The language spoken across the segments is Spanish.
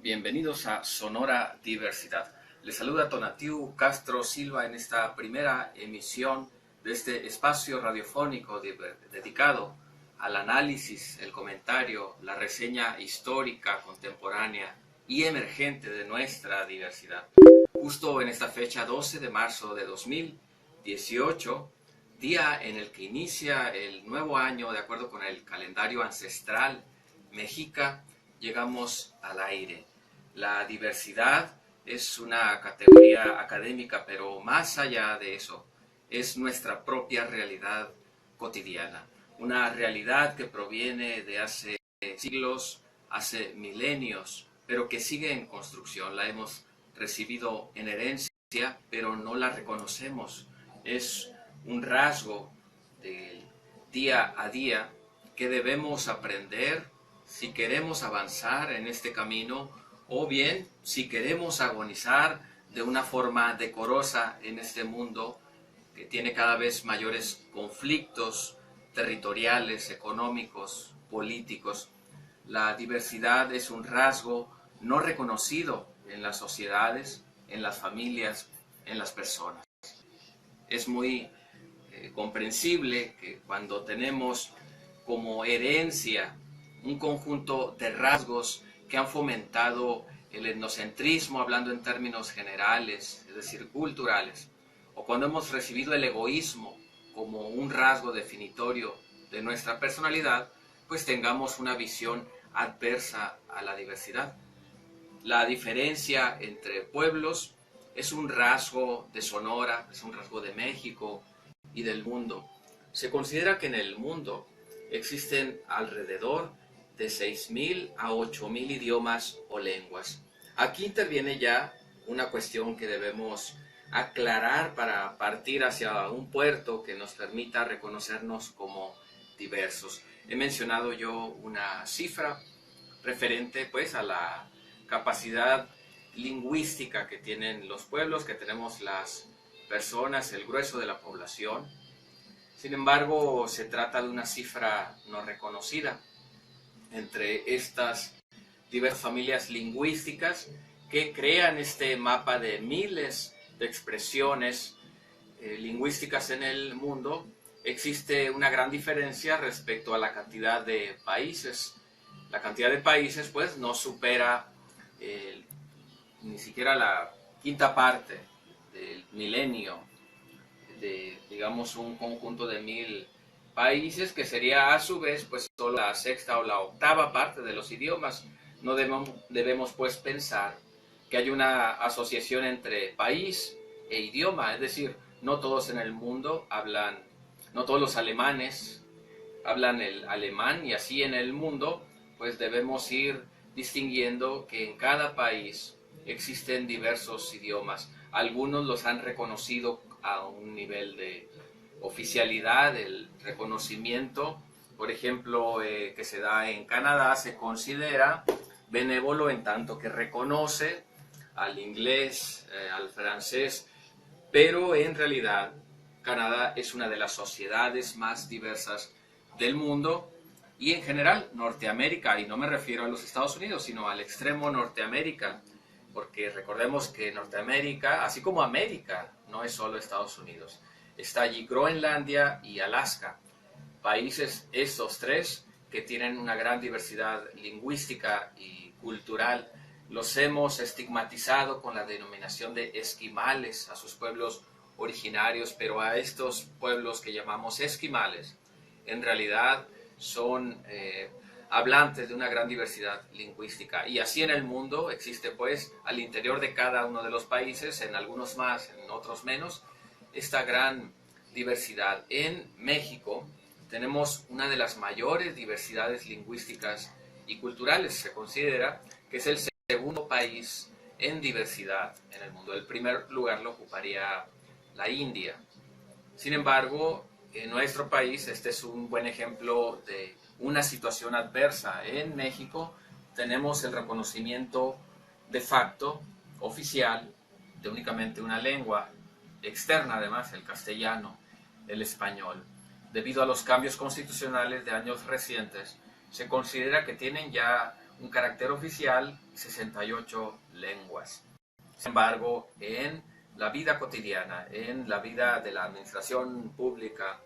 Bienvenidos a Sonora Diversidad. Les saluda Tonatiu Castro Silva en esta primera emisión de este espacio radiofónico dedicado al análisis, el comentario, la reseña histórica, contemporánea y emergente de nuestra diversidad. Justo en esta fecha 12 de marzo de 2018, día en el que inicia el nuevo año de acuerdo con el calendario ancestral mexica, llegamos al aire. La diversidad es una categoría académica, pero más allá de eso, es nuestra propia realidad cotidiana. Una realidad que proviene de hace siglos, hace milenios, pero que sigue en construcción. La hemos recibido en herencia, pero no la reconocemos. Es un rasgo del día a día que debemos aprender si queremos avanzar en este camino, o bien si queremos agonizar de una forma decorosa en este mundo que tiene cada vez mayores conflictos territoriales, económicos, políticos. La diversidad es un rasgo no reconocido en las sociedades, en las familias, en las personas. Es muy comprensible que cuando tenemos como herencia un conjunto de rasgos que han fomentado el etnocentrismo, hablando en términos generales, es decir, culturales, o cuando hemos recibido el egoísmo como un rasgo definitorio de nuestra personalidad, pues tengamos una visión adversa a la diversidad. La diferencia entre pueblos es un rasgo de Sonora, es un rasgo de México y del mundo. Se considera que en el mundo existen alrededor de 6.000 a 8.000 idiomas o lenguas. Aquí interviene ya una cuestión que debemos aclarar para partir hacia un puerto que nos permita reconocernos como diversos. He mencionado yo una cifra referente pues a la capacidad lingüística que tienen los pueblos, que tenemos las personas, el grueso de la población. Sin embargo, se trata de una cifra no reconocida entre estas diversas familias lingüísticas que crean este mapa de miles de expresiones lingüísticas en el mundo. Existe una gran diferencia respecto a la cantidad de países. La cantidad de países pues no supera ni siquiera la quinta parte del milenio de, digamos, un conjunto de 1.000 países, que sería a su vez pues solo la sexta o la octava parte de los idiomas. No debemos pues pensar que hay una asociación entre país e idioma, es decir, no todos en el mundo hablan, no todos los alemanes hablan el alemán, y así en el mundo pues debemos ir distinguiendo que en cada país existen diversos idiomas. Algunos los han reconocido a un nivel de oficialidad, el reconocimiento, por ejemplo, que se da en Canadá, se considera benévolo en tanto que reconoce al inglés, al francés, pero en realidad Canadá es una de las sociedades más diversas del mundo, y en general Norteamérica, y no me refiero a los Estados Unidos, sino al extremo Norteamérica, porque recordemos que Norteamérica, así como América, no es solo Estados Unidos. Está allí Groenlandia y Alaska, países estos tres que tienen una gran diversidad lingüística y cultural. Los hemos estigmatizado con la denominación de esquimales a sus pueblos originarios, pero a estos pueblos que llamamos esquimales, en realidad son hablantes de una gran diversidad lingüística. Y así en el mundo existe pues al interior de cada uno de los países, en algunos más, en otros menos, esta gran diversidad. En México tenemos una de las mayores diversidades lingüísticas y culturales. Se considera que es el segundo país en diversidad en el mundo. El primer lugar lo ocuparía la India. Sin embargo, en nuestro país este es un buen ejemplo de una situación adversa. En México tenemos el reconocimiento de facto, oficial, de únicamente una lengua externa, además, el castellano, el español. Debido a los cambios constitucionales de años recientes, se considera que tienen ya un carácter oficial y 68 lenguas. Sin embargo, en la vida cotidiana, en la vida de la administración pública,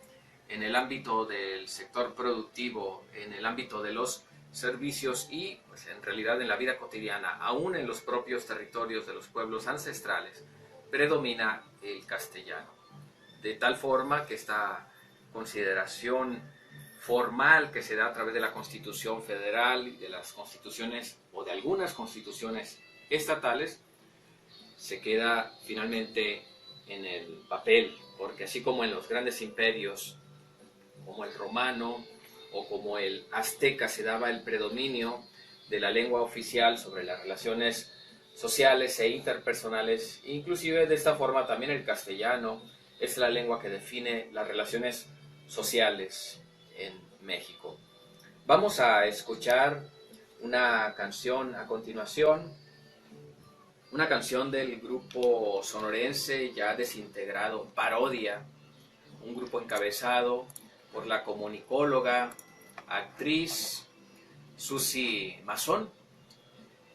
en el ámbito del sector productivo, en el ámbito de los servicios y pues, en realidad en la vida cotidiana, aún en los propios territorios de los pueblos ancestrales, predomina el castellano. De tal forma que esta consideración formal que se da a través de la Constitución Federal y de las constituciones o de algunas constituciones estatales se queda finalmente en el papel, porque así como en los grandes imperios como el romano o como el azteca se daba el predominio de la lengua oficial sobre las relaciones sociales e interpersonales, inclusive de esta forma también el castellano es la lengua que define las relaciones sociales en México. Vamos a escuchar una canción a continuación, una canción del grupo sonorense ya desintegrado Parodia, un grupo encabezado por la comunicóloga, actriz Susi Mazón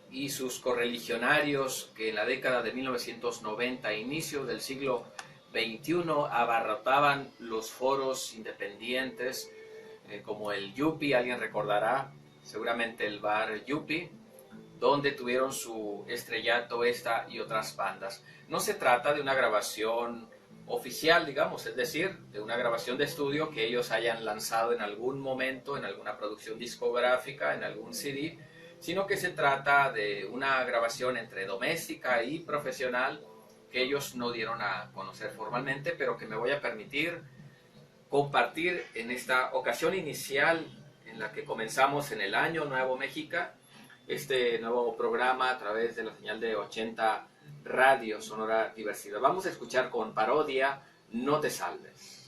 y sus correligionarios que en la década de 1990, inicio del siglo XXI, abarrotaban los foros independientes como el Yupi, alguien recordará seguramente el bar Yupi, donde tuvieron su estrellato esta y otras bandas. No se trata de una grabación oficial, digamos, es decir, de una grabación de estudio que ellos hayan lanzado en algún momento, en alguna producción discográfica, en algún CD, sino que se trata de una grabación entre doméstica y profesional que ellos no dieron a conocer formalmente, pero que me voy a permitir compartir en esta ocasión inicial en la que comenzamos en el Año Nuevo Mexica, este nuevo programa a través de la señal de 80 Radio Sonora Diversidad. Vamos a escuchar con Parodia No te salves.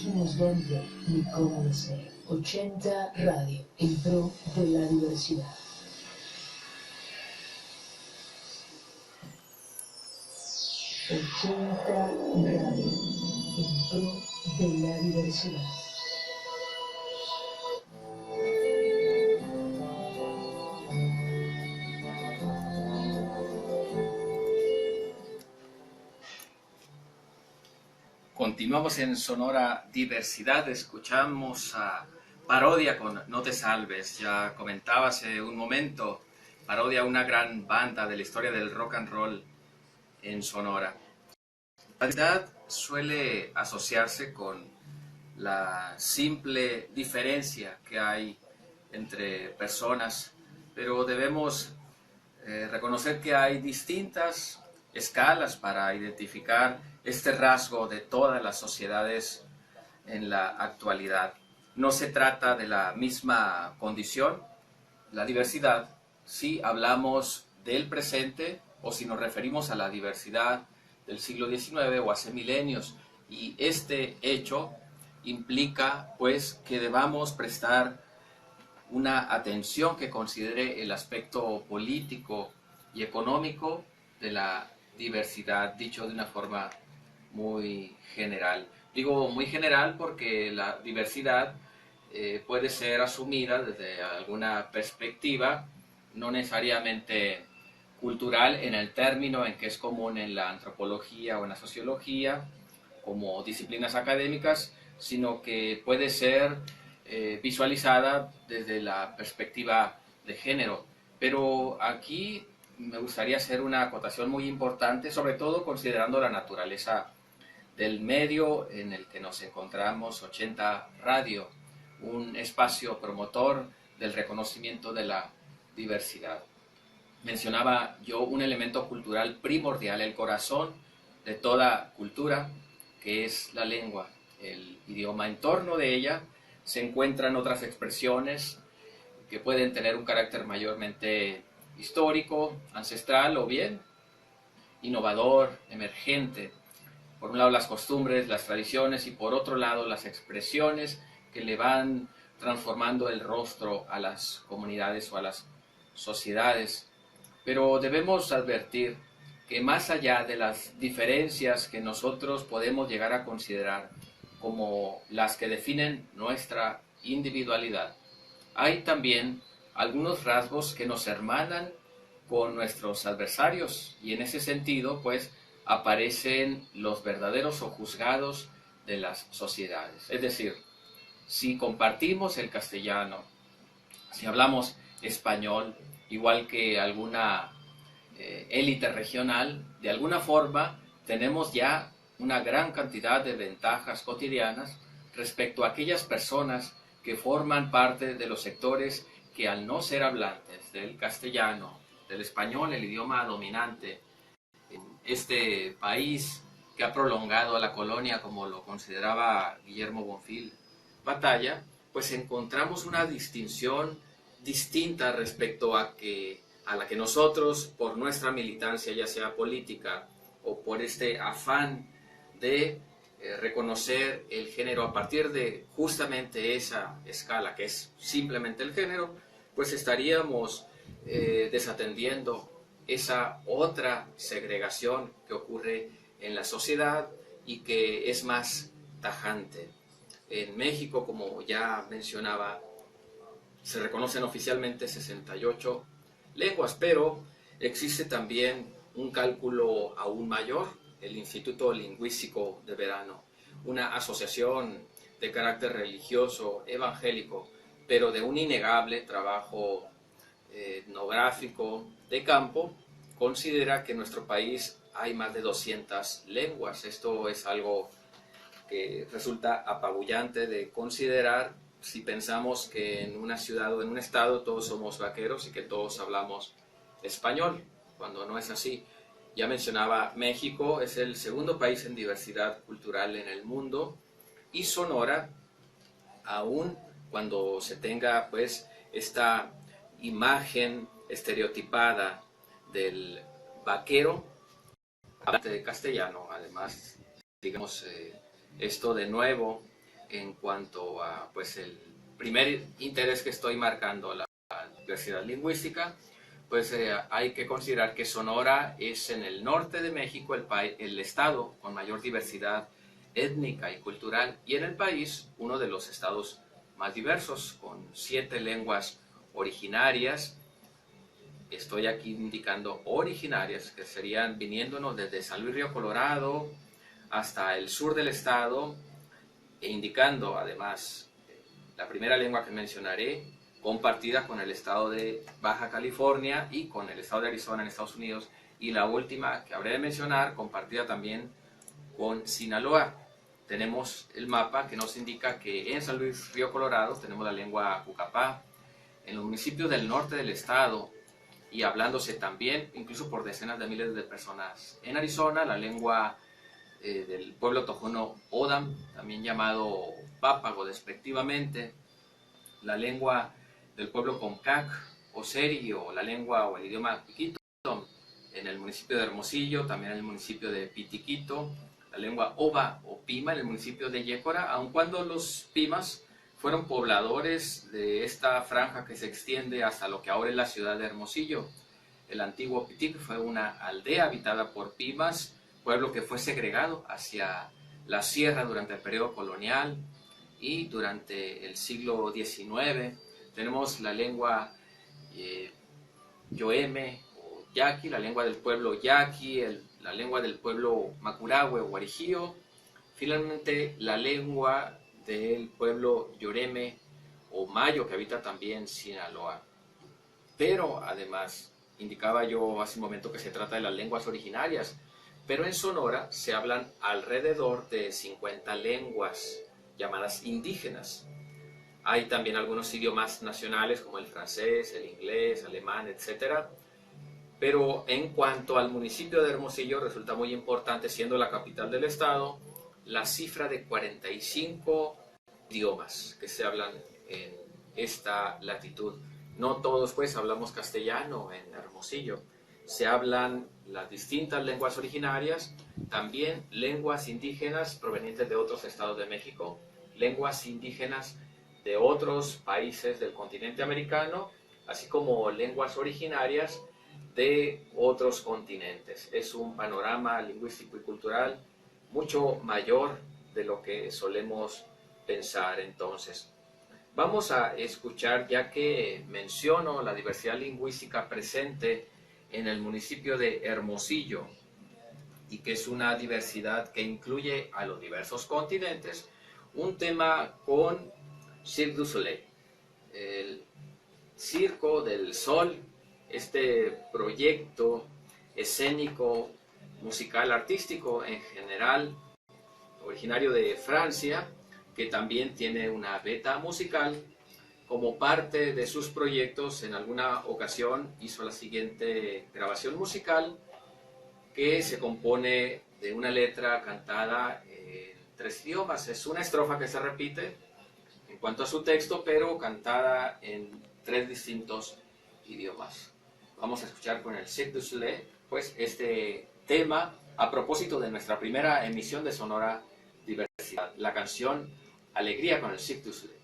dijimos dónde ni cómo hacer. 80 Radio, en pro de la diversidad. Radio, en pro de la diversidad. Continuamos en Sonora Diversidad, escuchamos a Parodia con No te salves. Ya comentaba hace un momento, Parodia, una gran banda de la historia del rock and roll en Sonora. La diversidad suele asociarse con la simple diferencia que hay entre personas, pero debemos reconocer que hay distintas escalas para identificar este rasgo de todas las sociedades en la actualidad. No se trata de la misma condición, la diversidad, si hablamos del presente o si nos referimos a la diversidad del siglo XIX o hace milenios. Y este hecho implica, pues, que debamos prestar una atención que considere el aspecto político y económico de la diversidad, dicho de una forma muy general. Digo muy general porque la diversidad puede ser asumida desde alguna perspectiva, no necesariamente cultural en el término en que es común en la antropología o en la sociología, como disciplinas académicas, sino que puede ser visualizada desde la perspectiva de género. Pero aquí me gustaría hacer una acotación muy importante, sobre todo considerando la naturaleza del medio en el que nos encontramos, 80 Radio, un espacio promotor del reconocimiento de la diversidad. Mencionaba yo un elemento cultural primordial, el corazón de toda cultura, que es la lengua, el idioma. En torno de ella se encuentran otras expresiones que pueden tener un carácter mayormente histórico, ancestral o bien innovador, emergente. Por un lado las costumbres, las tradiciones y por otro lado las expresiones que le van transformando el rostro a las comunidades o a las sociedades. Pero debemos advertir que más allá de las diferencias que nosotros podemos llegar a considerar como las que definen nuestra individualidad, hay también algunos rasgos que nos hermanan con nuestros adversarios y en ese sentido, pues, aparecen los verdaderos sojuzgados de las sociedades. Es decir, si compartimos el castellano, si hablamos español, igual que alguna élite regional, de alguna forma tenemos ya una gran cantidad de ventajas cotidianas respecto a aquellas personas que forman parte de los sectores que al no ser hablantes del castellano, del español, el idioma dominante, en este país que ha prolongado a la colonia como lo consideraba Guillermo Bonfil Batalla, pues encontramos una distinción distinta respecto a la que nosotros, por nuestra militancia, ya sea política o por este afán de reconocer el género a partir de justamente esa escala que es simplemente el género, pues estaríamos desatendiendo esa otra segregación que ocurre en la sociedad y que es más tajante. En México, como ya mencionaba, se reconocen oficialmente 68 lenguas, pero existe también un cálculo aún mayor, el Instituto Lingüístico de Verano, una asociación de carácter religioso evangélico, pero de un innegable trabajo etnográfico de campo, considera que en nuestro país hay más de 200 lenguas. Esto es algo que resulta apabullante de considerar si pensamos que en una ciudad o en un estado todos somos vaqueros y que todos hablamos español, cuando no es así. Ya mencionaba, México es el segundo país en diversidad cultural en el mundo y Sonora, aun cuando se tenga pues esta imagen estereotipada del vaquero hablante de castellano, además, digamos, esto de nuevo en cuanto a pues el primer interés que estoy marcando, la diversidad lingüística, pues hay que considerar que Sonora es en el norte de México el estado con mayor diversidad étnica y cultural, y en el país uno de los estados más diversos, con 7 lenguas originarias. Estoy aquí indicando originarias, que serían viniéndonos desde San Luis Río Colorado hasta el sur del estado, e indicando además la primera lengua que mencionaré, compartida con el estado de Baja California y con el estado de Arizona en Estados Unidos, y la última que habré de mencionar, compartida también con Sinaloa. Tenemos el mapa que nos indica que en San Luis Río Colorado tenemos la lengua Cucapá. En los municipios del norte del estado, y hablándose también incluso por decenas de miles de personas en Arizona, la lengua del pueblo tojono Odam, también llamado Pápago despectivamente, la lengua del pueblo Comcac o Seri, o la lengua o el idioma Piquito en el municipio de Hermosillo, también en el municipio de Pitiquito, la lengua Ova o Pima en el municipio de Yécora, aun cuando los Pimas fueron pobladores de esta franja que se extiende hasta lo que ahora es la ciudad de Hermosillo. El antiguo Pitic fue una aldea habitada por Pimas, pueblo que fue segregado hacia la sierra durante el periodo colonial, y durante el siglo XIX tenemos la lengua Yoeme o Yaqui, la lengua del pueblo Yaqui, la lengua del pueblo Macurahue o Guarijío, finalmente la lengua del pueblo Yoreme o Mayo, que habita también Sinaloa. Pero además, indicaba yo hace un momento que se trata de las lenguas originarias, pero en Sonora se hablan alrededor de 50 lenguas llamadas indígenas. Hay también algunos idiomas nacionales como el francés, el inglés, alemán, etc. Pero en cuanto al municipio de Hermosillo, resulta muy importante, siendo la capital del estado, la cifra de 45 idiomas que se hablan en esta latitud. No todos pues hablamos castellano en Hermosillo. Se hablan las distintas lenguas originarias, también lenguas indígenas provenientes de otros estados de México, lenguas indígenas de otros países del continente americano, así como lenguas originarias de otros continentes. Es un panorama lingüístico y cultural mucho mayor de lo que solemos pensar entonces. Vamos a escuchar, ya que menciono la diversidad lingüística presente en el municipio de Hermosillo, y que es una diversidad que incluye a los diversos continentes, un tema con Cirque du Soleil, el Circo del Sol, este proyecto escénico, musical, artístico en general, originario de Francia, que también tiene una beta musical. Como parte de sus proyectos, en alguna ocasión hizo la siguiente grabación musical, que se compone de una letra cantada en 3 idiomas. Es una estrofa que se repite en cuanto a su texto, pero cantada en 3 distintos idiomas. Vamos a escuchar con el Cirque du Soleil, pues, este tema a propósito de nuestra primera emisión de Sonora Diversidad, la canción Alegría con el Cirque du Soleil.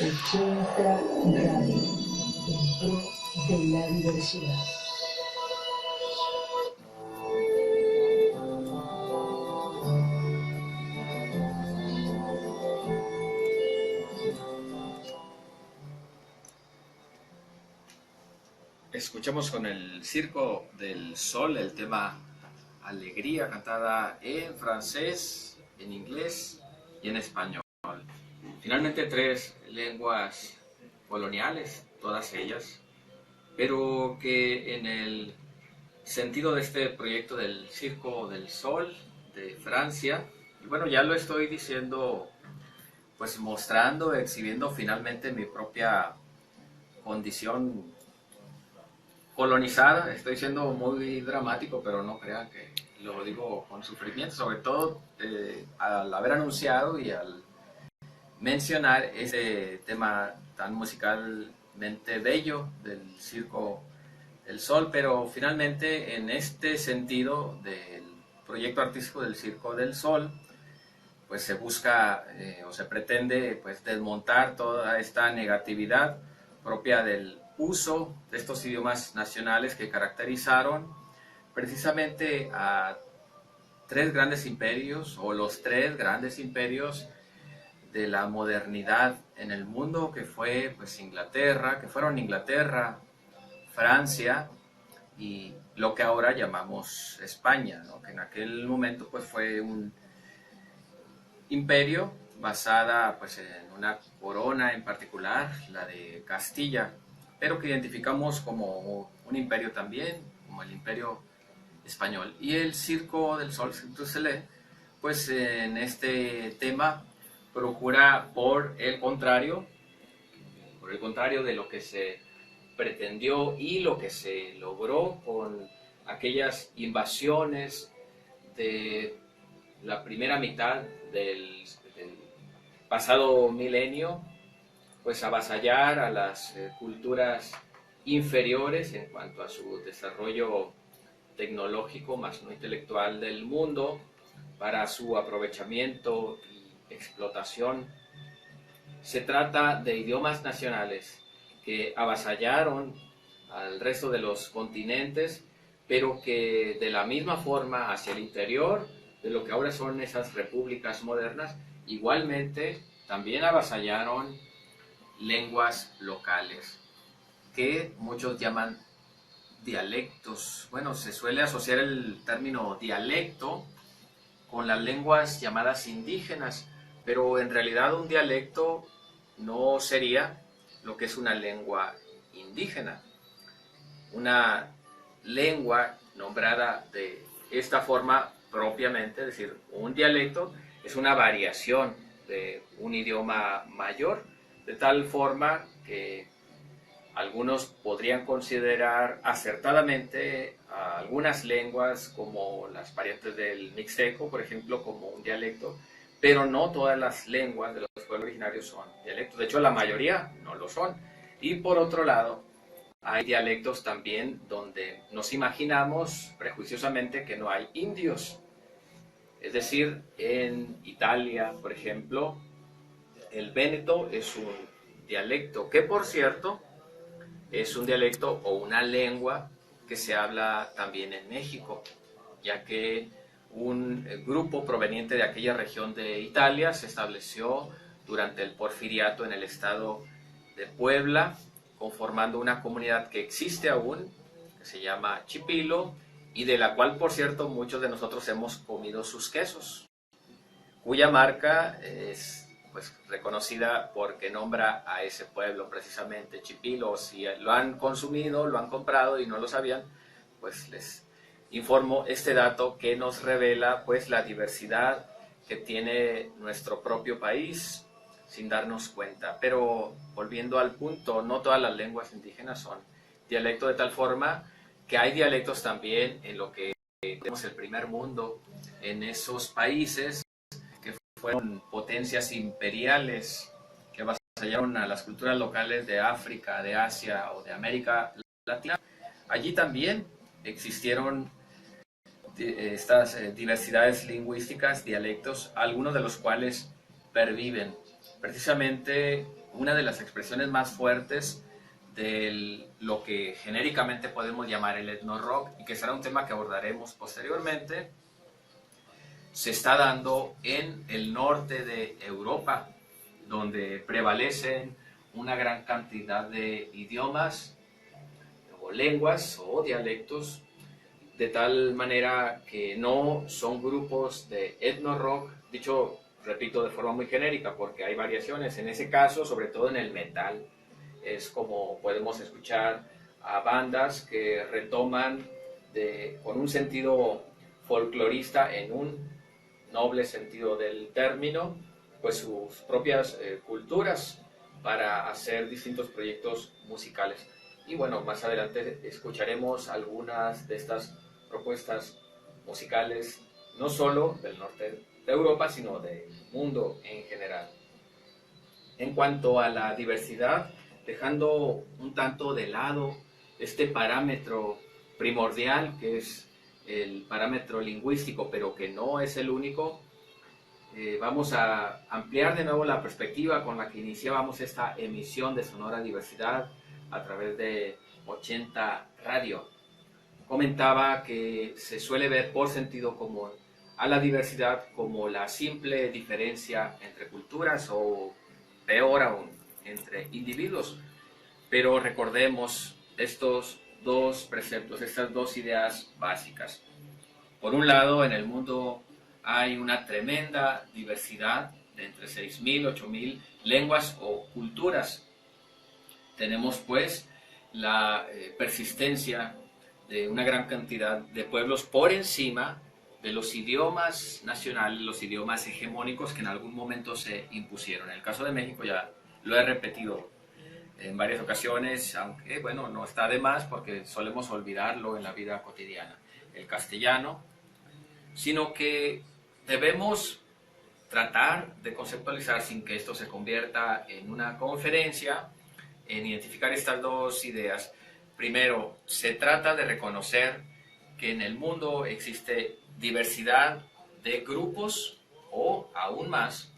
80 Radio, en pro de la diversidad. Escuchamos con el Circo del Sol el tema Alegría, cantada en francés, en inglés y en español. Finalmente 3 lenguas coloniales, todas ellas, pero que en el sentido de este proyecto del Circo del Sol de Francia, y bueno, ya lo estoy diciendo, pues mostrando, exhibiendo finalmente mi propia condición colonizada. Estoy siendo muy dramático, pero no crean que lo digo con sufrimiento, sobre todo al haber anunciado y al mencionar ese tema tan musicalmente bello del Circo del Sol, pero finalmente en este sentido del proyecto artístico del Circo del Sol, pues se busca o se pretende pues desmontar toda esta negatividad propia del uso de estos idiomas nacionales que caracterizaron precisamente a 3 grandes imperios, o los 3 grandes imperios de la modernidad en el mundo, que fue pues Inglaterra, que fueron Inglaterra, Francia y lo que ahora llamamos España, ¿no? Que en aquel momento pues fue un imperio basada pues en una corona en particular, la de Castilla, pero que identificamos como un imperio también, como el imperio español. Y el Circo del Sol, pues en este tema procura por el contrario de lo que se pretendió y lo que se logró con aquellas invasiones de la primera mitad del pasado milenio, pues avasallar a las culturas inferiores en cuanto a su desarrollo tecnológico, más no intelectual del mundo, para su aprovechamiento y explotación. Se trata de idiomas nacionales que avasallaron al resto de los continentes, pero que de la misma forma hacia el interior de lo que ahora son esas repúblicas modernas, igualmente también avasallaron lenguas locales, que muchos llaman dialectos. Bueno, se suele asociar el término dialecto con las lenguas llamadas indígenas, pero en realidad un dialecto no sería lo que es una lengua indígena. Una lengua nombrada de esta forma propiamente, es decir, un dialecto es una variación de un idioma mayor, de tal forma que algunos podrían considerar acertadamente a algunas lenguas como las variantes del mixteco, por ejemplo, como un dialecto, pero no todas las lenguas de los pueblos originarios son dialectos. De hecho, la mayoría no lo son. Y por otro lado, hay dialectos también donde nos imaginamos prejuiciosamente que no hay indios. Es decir, en Italia, por ejemplo, el véneto es un dialecto que, por cierto, es un dialecto o una lengua que se habla también en México, ya que un grupo proveniente de aquella región de Italia se estableció durante el Porfiriato en el estado de Puebla, conformando una comunidad que existe aún, que se llama Chipilo, y de la cual, por cierto, muchos de nosotros hemos comido sus quesos, cuya marca es pues reconocida porque nombra a ese pueblo precisamente, Chipilo. Si lo han consumido, lo han comprado y no lo sabían, pues les informo este dato que nos revela pues la diversidad que tiene nuestro propio país sin darnos cuenta. Pero volviendo al punto, no todas las lenguas indígenas son dialecto, de tal forma que hay dialectos también en lo que tenemos el primer mundo, en esos países fueron potencias imperiales que avasallaron a las culturas locales de África, de Asia o de América Latina. Allí también existieron estas diversidades lingüísticas, dialectos, algunos de los cuales perviven, precisamente una de las expresiones más fuertes de lo que genéricamente podemos llamar el etno rock, y que será un tema que abordaremos posteriormente, se está dando en el norte de Europa, donde prevalecen una gran cantidad de idiomas o lenguas o dialectos, de tal manera que no son grupos de etno rock, dicho, repito, de forma muy genérica, porque hay variaciones. En ese caso, sobre todo en el metal, es como podemos escuchar a bandas que retoman con un sentido folclorista, en un noble sentido del término, pues sus propias culturas para hacer distintos proyectos musicales. Y bueno, más adelante escucharemos algunas de estas propuestas musicales, no solo del norte de Europa, sino del mundo en general. En cuanto a la diversidad, dejando un tanto de lado este parámetro primordial, que es el parámetro lingüístico, pero que no es el único, vamos a ampliar de nuevo la perspectiva con la que iniciábamos esta emisión de Sonora Diversidad a través de 80 Radio. Comentaba que se suele ver por sentido común a la diversidad como la simple diferencia entre culturas, o peor aún, entre individuos. Pero recordemos estos dos preceptos, estas dos ideas básicas. Por un lado, en el mundo hay una tremenda diversidad de entre 6.000, 8.000 lenguas o culturas. Tenemos pues la persistencia de una gran cantidad de pueblos por encima de los idiomas nacionales, los idiomas hegemónicos que en algún momento se impusieron. En el caso de México ya lo he repetido en varias ocasiones, aunque bueno, no está de más porque solemos olvidarlo en la vida cotidiana, el castellano, sino que debemos tratar de conceptualizar, sin que esto se convierta en una conferencia, en identificar estas dos ideas. Primero, se trata de reconocer que en el mundo existe diversidad de grupos, o aún más,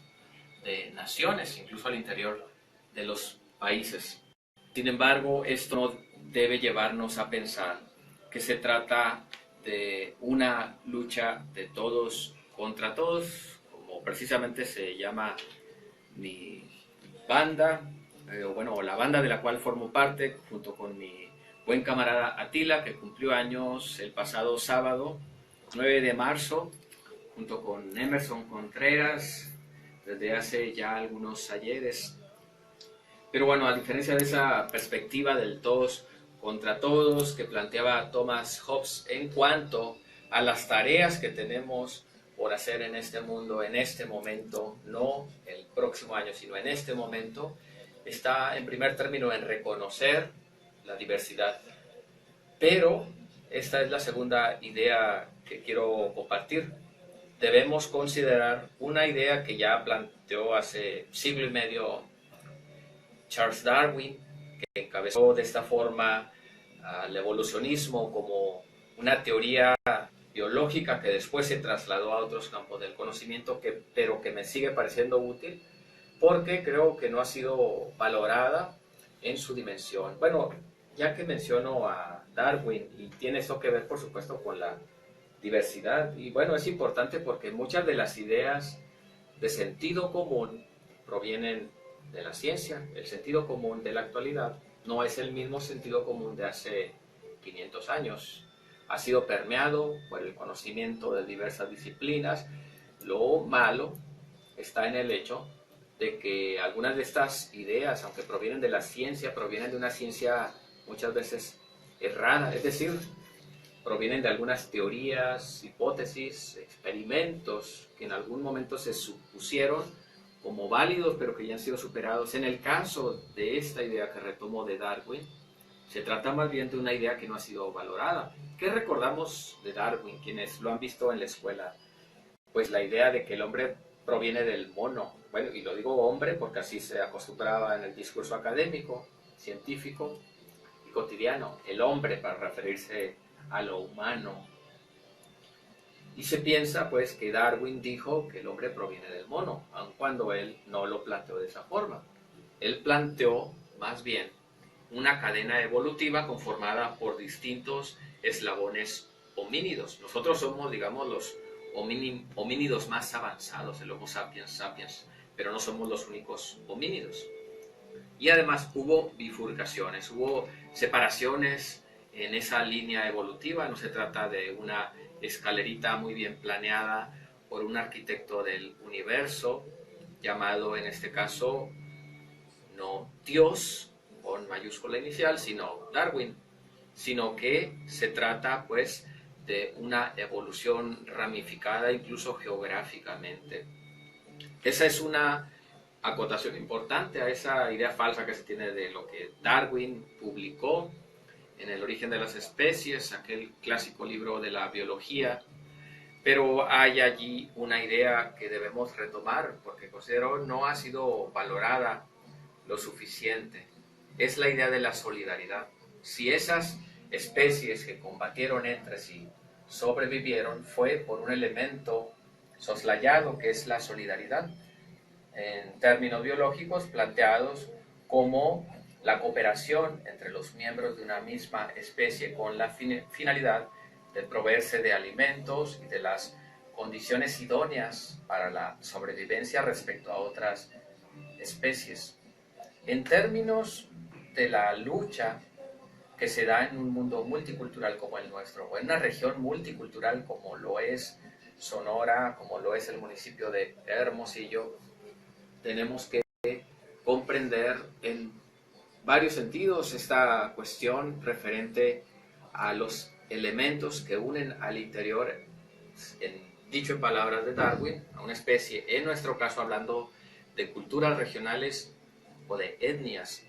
de naciones, incluso al interior de los países. Sin embargo, esto no debe llevarnos a pensar que se trata de una lucha de todos contra todos, como precisamente se llama mi banda, o la banda de la cual formo parte, junto con mi buen camarada Atila, que cumplió años el pasado sábado, 9 de marzo, junto con Emerson Contreras, desde hace ya algunos ayeres. Pero bueno, a diferencia de esa perspectiva del todos contra todos que planteaba Thomas Hobbes en cuanto a las tareas que tenemos por hacer en este mundo, en este momento, no el próximo año, sino en este momento, está en primer término en reconocer la diversidad. Pero esta es la segunda idea que quiero compartir. Debemos considerar una idea que ya planteó hace siglo y medio Charles Darwin, que encabezó de esta forma al evolucionismo como una teoría biológica que después se trasladó a otros campos del conocimiento, pero que me sigue pareciendo útil porque creo que no ha sido valorada en su dimensión. Bueno, ya que menciono a Darwin, y tiene eso que ver por supuesto con la diversidad, y bueno, es importante porque muchas de las ideas de sentido común provienen de la ciencia. El sentido común de la actualidad no es el mismo sentido común de hace 500 años. Ha sido permeado por el conocimiento de diversas disciplinas. Lo malo está en el hecho de que algunas de estas ideas, aunque provienen de la ciencia, provienen de una ciencia muchas veces errada, es decir, provienen de algunas teorías, hipótesis, experimentos que en algún momento se supusieron como válidos, pero que ya han sido superados. En el caso de esta idea que retomo de Darwin, se trata más bien de una idea que no ha sido valorada. ¿Qué recordamos de Darwin, quienes lo han visto en la escuela? Pues la idea de que el hombre proviene del mono. Bueno, y lo digo hombre porque así se acostumbraba en el discurso académico, científico y cotidiano, el hombre para referirse a lo humano. Y se piensa pues que Darwin dijo que el hombre proviene del mono, aun cuando él no lo planteó de esa forma. Él planteó más bien una cadena evolutiva conformada por distintos eslabones homínidos. Nosotros somos, digamos, los homínidos más avanzados, el Homo sapiens sapiens, pero no somos los únicos homínidos. Y además hubo bifurcaciones, hubo separaciones en esa línea evolutiva. No se trata de una escalerita muy bien planeada por un arquitecto del universo, llamado en este caso no Dios con mayúscula inicial, sino Darwin, sino que se trata pues de una evolución ramificada incluso geográficamente. Esa es una acotación importante a esa idea falsa que se tiene de lo que Darwin publicó en El origen de las especies, aquel clásico libro de la biología. Pero hay allí una idea que debemos retomar porque considero no ha sido valorada lo suficiente. Es la idea de la solidaridad. Si esas especies que combatieron entre sí sobrevivieron, fue por un elemento soslayado que es la solidaridad, en términos biológicos planteados como la cooperación entre los miembros de una misma especie con la finalidad de proveerse de alimentos y de las condiciones idóneas para la sobrevivencia respecto a otras especies. En términos de la lucha que se da en un mundo multicultural como el nuestro, o en una región multicultural como lo es Sonora, como lo es el municipio de Hermosillo, tenemos que comprender en varios sentidos esta cuestión referente a los elementos que unen al interior, dicho en palabras de Darwin, a una especie, en nuestro caso hablando de culturas regionales o de etnias.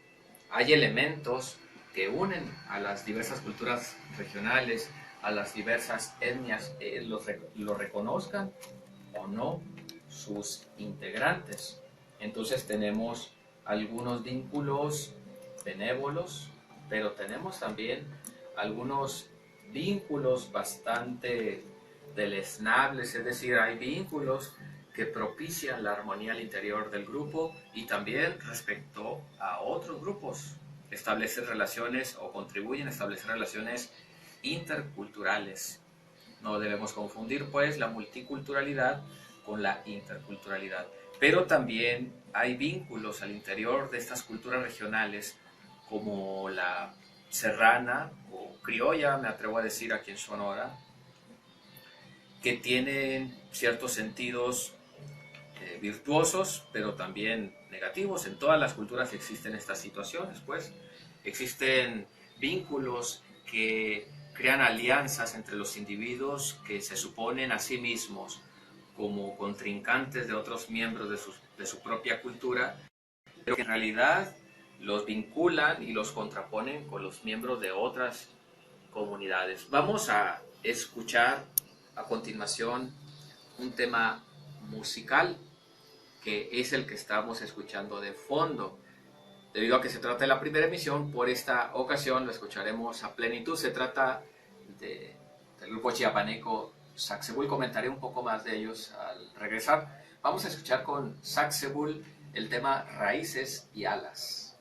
Hay elementos que unen a las diversas culturas regionales, a las diversas etnias, lo reconozcan o no sus integrantes. Entonces tenemos algunos vínculos benévolos, pero tenemos también algunos vínculos bastante deleznables, es decir, hay vínculos que propician la armonía al interior del grupo y también respecto a otros grupos. Establecen relaciones o contribuyen a establecer relaciones interculturales. No debemos confundir pues la multiculturalidad con la interculturalidad. Pero también hay vínculos al interior de estas culturas regionales como la serrana o criolla, me atrevo a decir aquí en Sonora, que tienen ciertos sentidos virtuosos, pero también negativos. En todas las culturas existen estas situaciones, pues. Existen vínculos que crean alianzas entre los individuos que se suponen a sí mismos como contrincantes de otros miembros de su propia cultura, pero que en realidad los vinculan y los contraponen con los miembros de otras comunidades. Vamos a escuchar a continuación un tema musical que es el que estamos escuchando de fondo. Debido a que se trata de la primera emisión, por esta ocasión lo escucharemos a plenitud. Se trata del grupo chiapaneco Sacsebul. Comentaré un poco más de ellos al regresar. Vamos a escuchar con Sacsebul el tema Raíces y Alas.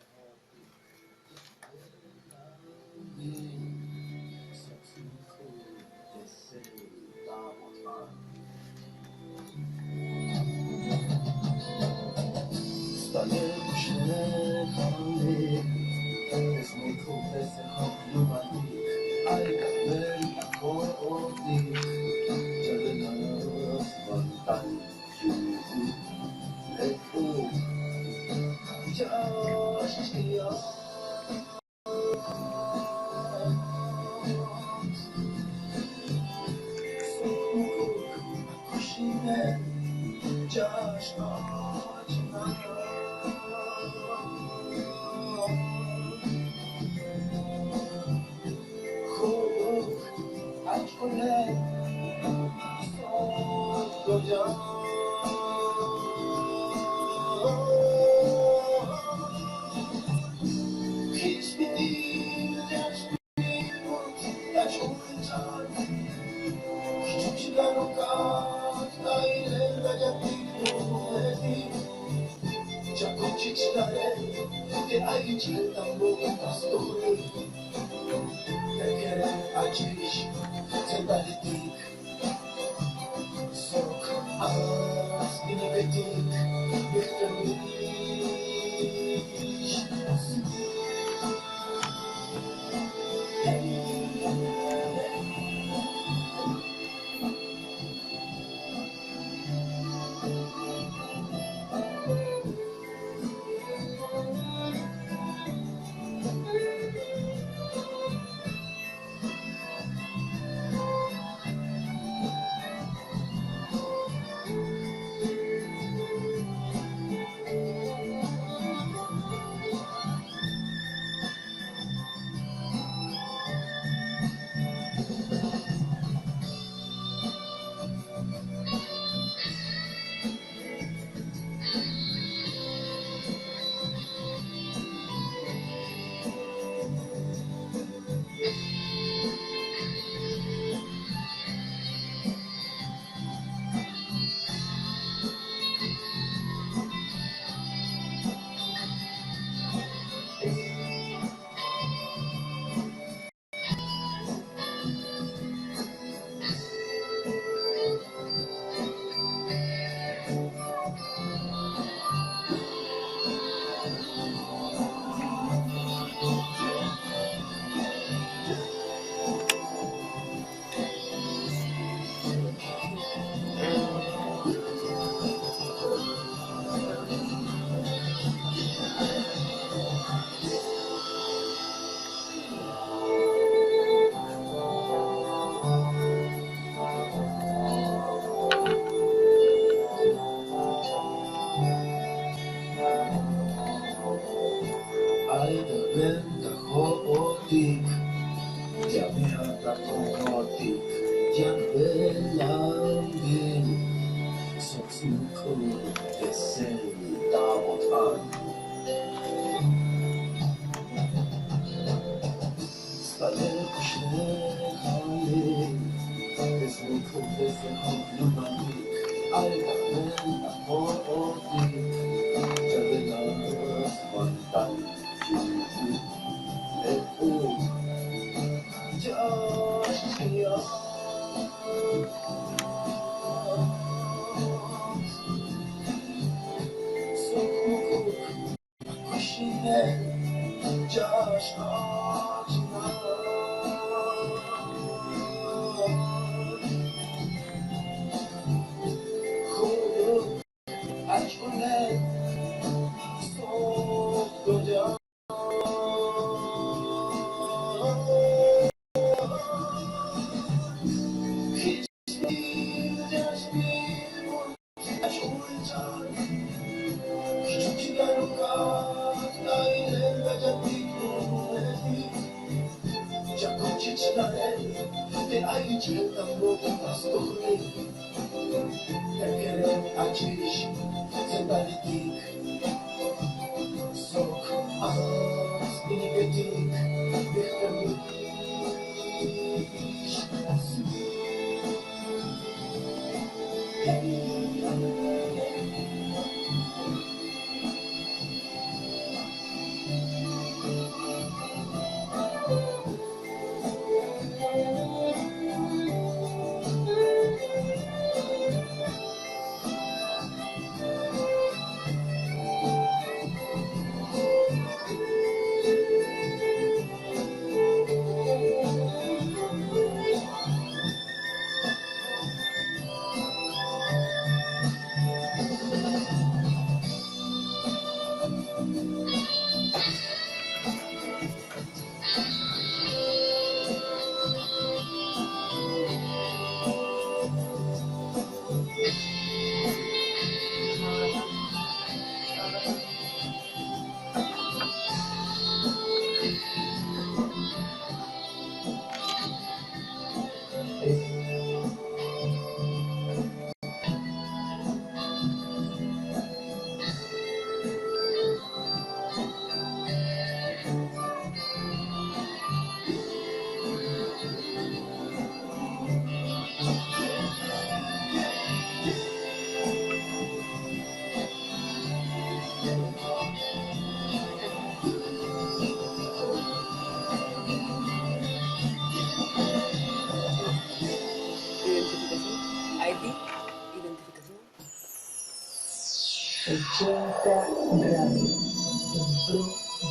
que hay chill tambo pastori tekere achish sendalitik sok as inibetik behtemish Ay, de venta jotik, ya me ataco jotik, ya belangin, soksuko esen damotan. Spaler kushne hali, esmuko esen hoplumanik, ay, de venta jotik, ya belangin, Josh, 80 Radio, en pro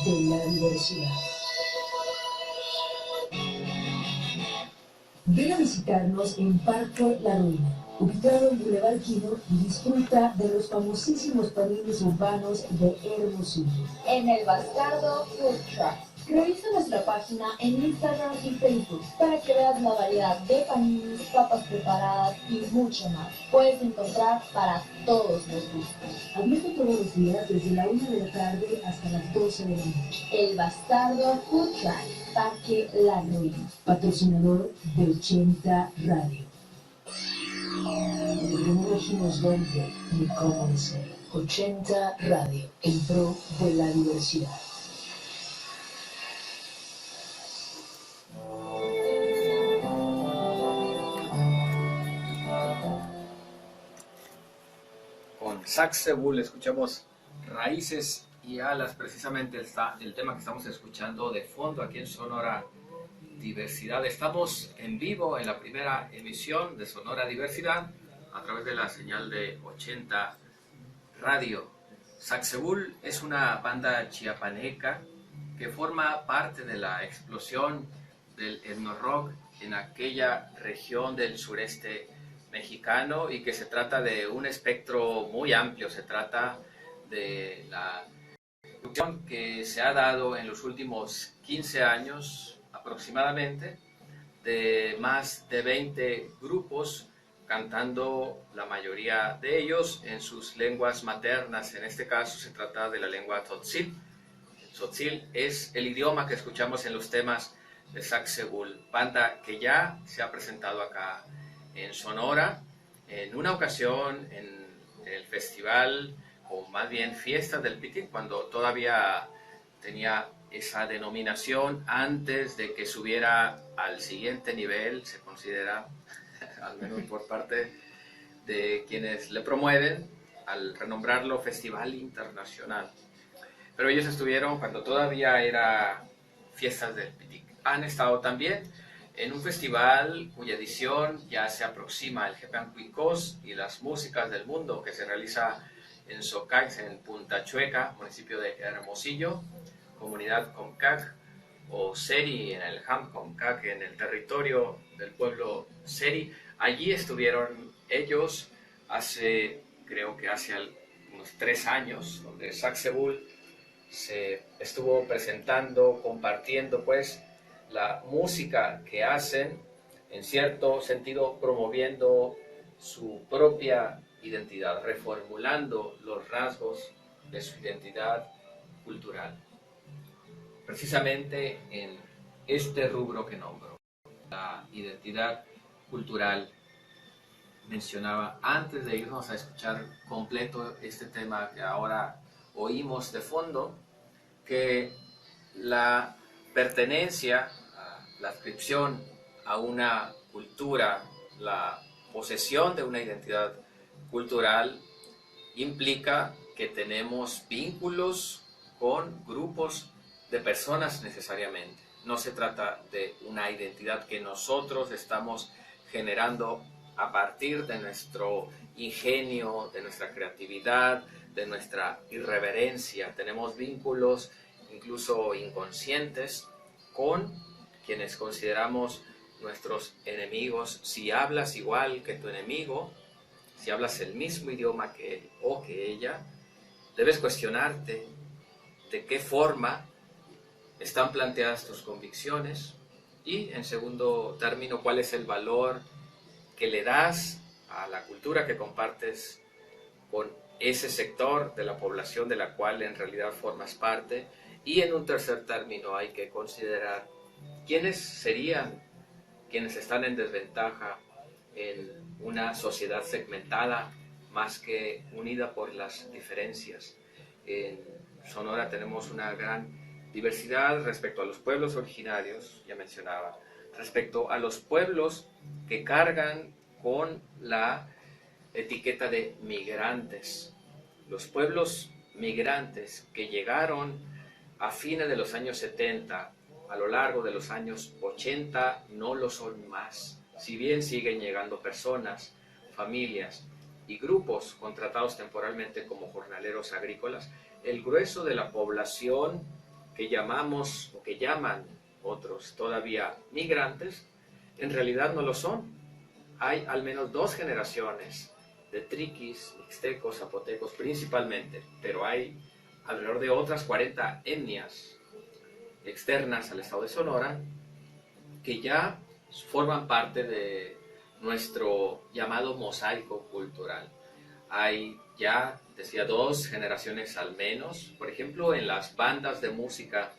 de la diversidad. Ven a visitarnos en Parque La Ruina, ubicado en Boulevard Quino, y disfruta de los famosísimos panines urbanos de Hermosillo. En el Bastardo Food Truck. Revisa nuestra página en Instagram y Facebook para que veas la variedad de panines, papas preparadas y mucho más. Puedes encontrar para todos los gustos. Abierto todos los días desde la 1 de la tarde hasta las 12 de la noche. El Bastardo Food Truck, Parque La Ruina. Patrocinador de 80 Radio. No dijimos dónde ni cómo decir. 80 Radio, en pro de la diversidad. Con Saxebull escuchamos Raíces y Alas, precisamente el tema que estamos escuchando de fondo aquí en Sonora Diversidad. Estamos en vivo en la primera emisión de Sonora Diversidad a través de la señal de 80 Radio. Saxebull es una banda chiapaneca que forma parte de la explosión del etno-rock en aquella región del sureste mexicano, y que se trata de un espectro muy amplio. Se trata de la producción que se ha dado en los últimos 15 años aproximadamente, de más de 20 grupos cantando, la mayoría de ellos en sus lenguas maternas. En este caso se trata de la lengua tzotzil. El tzotzil es el idioma que escuchamos en los temas de Saxebull, banda que ya se ha presentado acá en Sonora, en una ocasión en el festival, o más bien Fiestas del Pitic, cuando todavía tenía esa denominación, antes de que subiera al siguiente nivel, se considera, al menos por parte de quienes le promueven, al renombrarlo Festival Internacional. Pero ellos estuvieron cuando todavía era Fiestas del Pitic. Han estado también en un festival cuya edición ya se aproxima, el Jepan Cuicós y las Músicas del Mundo, que se realiza en Socaix, en Punta Chueca, municipio de Hermosillo, comunidad Comcac, o Seri, en el Ham Comcac, en el territorio del pueblo Seri. Allí estuvieron ellos creo que hace unos 3 años, donde Saxebull se estuvo presentando, compartiendo pues la música que hacen, en cierto sentido promoviendo su propia identidad, reformulando los rasgos de su identidad cultural. Precisamente en este rubro que nombro, la identidad cultural, mencionaba antes de irnos a escuchar completo este tema que ahora oímos de fondo, que la pertenencia, la adscripción a una cultura, la posesión de una identidad cultural implica que tenemos vínculos con grupos de personas necesariamente. No se trata de una identidad que nosotros estamos generando a partir de nuestro ingenio, de nuestra creatividad, de nuestra irreverencia. Tenemos vínculos incluso inconscientes con quienes consideramos nuestros enemigos. Si hablas igual que tu enemigo, si hablas el mismo idioma que él o que ella, debes cuestionarte de qué forma están planteadas tus convicciones y, en segundo término, cuál es el valor que le das a la cultura que compartes con ese sector de la población de la cual en realidad formas parte. Y en un tercer término hay que considerar quiénes serían quienes están en desventaja en una sociedad segmentada más que unida por las diferencias. En Sonora tenemos una gran diversidad respecto a los pueblos originarios, ya mencionaba, respecto a los pueblos que cargan con la etiqueta de migrantes. Los pueblos migrantes que llegaron a fines de los años 70, a lo largo de los años 80, no lo son más. Si bien siguen llegando personas, familias, y grupos contratados temporalmente como jornaleros agrícolas. El grueso de la población que llamamos o que llaman otros todavía migrantes, en realidad no lo son. Hay al menos 2 generaciones de triquis, mixtecos, zapotecos principalmente, pero hay alrededor de otras 40 etnias externas al estado de Sonora que ya forman parte de nuestro llamado mosaico cultural. Hay ya, decía, 2 generaciones al menos. Por ejemplo, en las bandas de música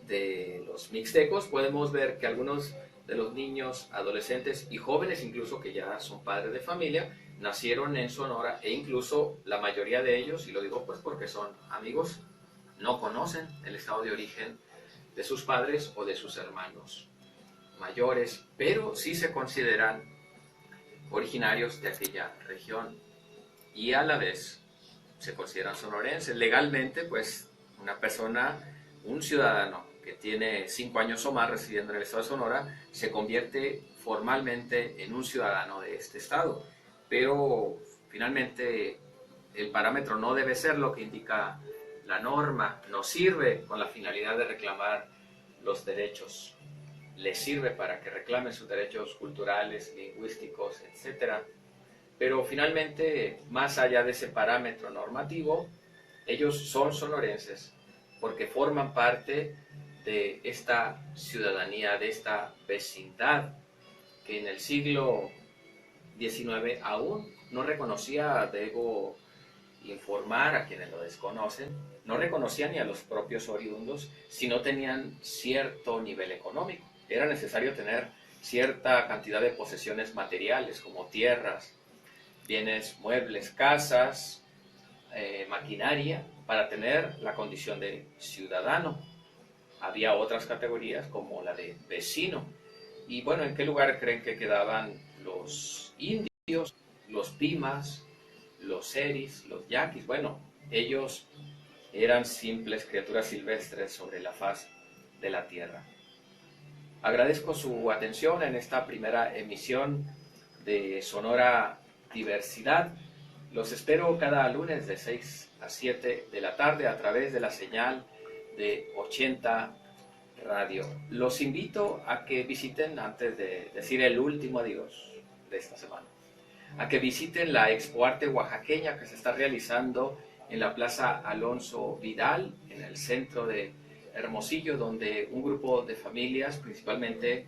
de los mixtecos podemos ver que algunos de los niños, adolescentes y jóvenes, incluso que ya son padres de familia, nacieron en Sonora, e incluso la mayoría de ellos, y lo digo pues porque son amigos, no conocen el estado de origen de sus padres o de sus hermanos mayores, pero sí se consideran originarios de aquella región y a la vez se consideran sonorenses. Legalmente, pues una persona, un ciudadano que tiene 5 años o más residiendo en el estado de Sonora, se convierte formalmente en un ciudadano de este estado, pero finalmente el parámetro no debe ser lo que indica la norma. Nos sirve con la finalidad de reclamar los derechos, les sirve para que reclamen sus derechos culturales, lingüísticos, etc. Pero finalmente, más allá de ese parámetro normativo, ellos son sonorenses porque forman parte de esta ciudadanía, de esta vecindad que en el siglo XIX aún no reconocía, debo informar a quienes lo desconocen, no reconocía ni a los propios oriundos si no tenían cierto nivel económico. Era necesario tener cierta cantidad de posesiones materiales como tierras, bienes muebles, casas, maquinaria, para tener la condición de ciudadano. Había otras categorías como la de vecino. Y bueno, ¿en qué lugar creen que quedaban los indios, los pimas, los seris, los yaquis? Bueno, ellos eran simples criaturas silvestres sobre la faz de la tierra. Agradezco su atención en esta primera emisión de Sonora Diversidad. Los espero cada lunes de 6 a 7 de la tarde a través de la señal de 80 Radio. Los invito a que visiten, antes de decir el último adiós de esta semana, a que visiten la Expo Arte Oaxaqueña que se está realizando en la Plaza Alonso Vidal, en el centro de Hermosillo, donde un grupo de familias, principalmente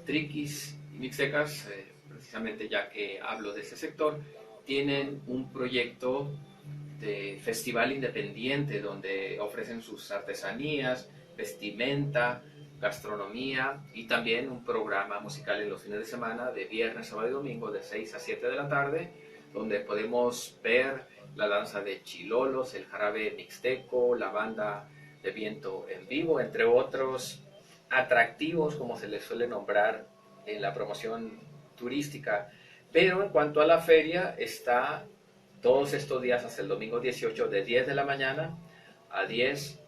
triquis y mixtecas, precisamente ya que hablo de ese sector, tienen un proyecto de festival independiente donde ofrecen sus artesanías, vestimenta, gastronomía y también un programa musical en los fines de semana de viernes, sábado y domingo de 6 a 7 de la tarde, donde podemos ver la danza de chilolos, el jarabe mixteco, la banda de viento en vivo, entre otros atractivos como se les suele nombrar en la promoción turística. Pero en cuanto a la feria, está todos estos días hasta el domingo 18 de 10 de la mañana a 10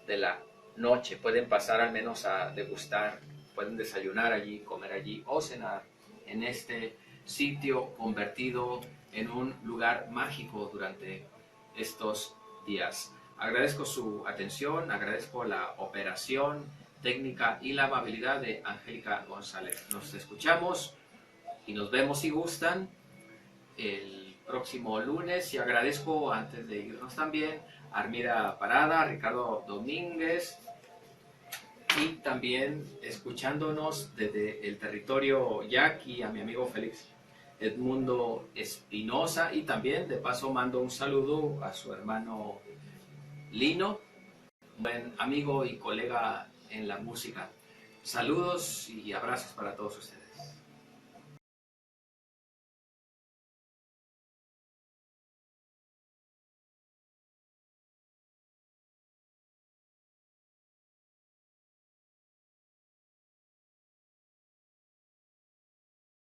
de la noche. Pueden pasar al menos a degustar, pueden desayunar allí, comer allí o cenar en este sitio convertido en un lugar mágico durante estos días. Agradezco su atención, agradezco la operación técnica y la amabilidad de Angélica González. Nos escuchamos y nos vemos si gustan el próximo lunes, y agradezco antes de irnos también a Armida Parada, a Ricardo Domínguez, y también escuchándonos desde el territorio yaqui a mi amigo Félix Edmundo Espinosa, y también de paso mando un saludo a su hermano Lino, buen amigo y colega en la música. Saludos y abrazos para todos ustedes.